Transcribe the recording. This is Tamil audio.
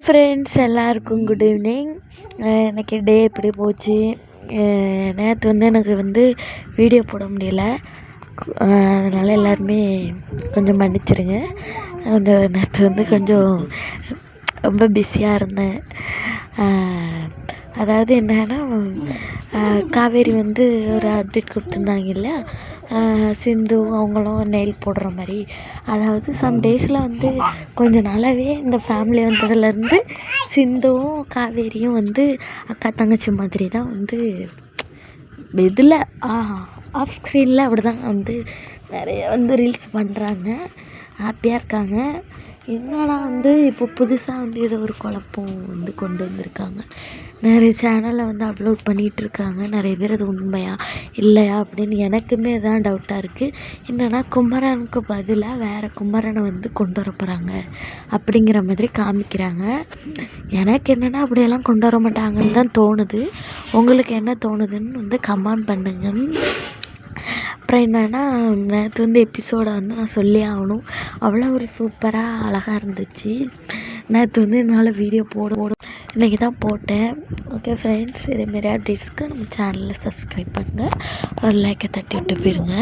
ஃப்ரெண்ட்ஸ் எல்லாருக்கும் குட் ஈவினிங். எனக்கு டே எப்படி போச்சு? நேற்று எனக்கு வீடியோ போட முடியல. அதனால் எல்லாருமே கொஞ்சம் மன்னிச்சிடுங்க. நேற்று கொஞ்சம் ரொம்ப பிஸியாக இருந்தேன். அதாவது என்னன்னா, காவேரி ஒரு அப்டேட் கொடுத்துருந்தாங்க இல்லையா, சிந்து அவங்களும் நெயில் போடுற மாதிரி. அதாவது சம் டேஸில் கொஞ்சம் நாளாகவே இந்த ஃபேமிலி வந்ததுலேருந்து சிந்துவும் காவேரியும் அக்கா தங்கச்சி மாதிரி தான் இதில் ஆஃப் ஸ்க்ரீனில் அப்படி தான் நிறைய ரீல்ஸ் பண்ணுறாங்க, ஹாப்பியாக இருக்காங்க. என்னன்னா இப்போ புதுசாக ஏதோ ஒரு குழப்பம் கொண்டு வந்திருக்காங்க. நிறைய சேனலில் அப்லோட் பண்ணிகிட்ருக்காங்க. நிறைய பேர் அது உண்மையா இல்லையா அப்படின்னு எனக்குமே தான் டவுட்டாக இருக்குது. என்னென்னா, குமரனுக்கு பதிலாக வேறு குமரனை கொண்டு வர போகிறாங்க அப்படிங்கிற மாதிரி காமிக்கிறாங்க. எனக்கு என்னென்னா, அப்படியெல்லாம் கொண்டு வர மாட்டாங்கன்னு தான் தோணுது. உங்களுக்கு என்ன தோணுதுன்னு கமெண்ட் பண்ணுங்க. அப்புறம் என்னென்னா, நேற்று எபிசோடை நான் சொல்லி ஆகணும். அவ்வளோ ஒரு சூப்பராக அழகாக இருந்துச்சு. நேற்று என்னால் வீடியோ போட இன்றைக்கி தான் போட்டேன். ஓகே ஃப்ரெண்ட்ஸ், இதேமாரி அப்டேட்ஸ்க்கு நம்ம சேனலில் சப்ஸ்கிரைப் பண்ணுங்கள். ஒரு லைக்கை தட்டி விட்டு போயிருங்க.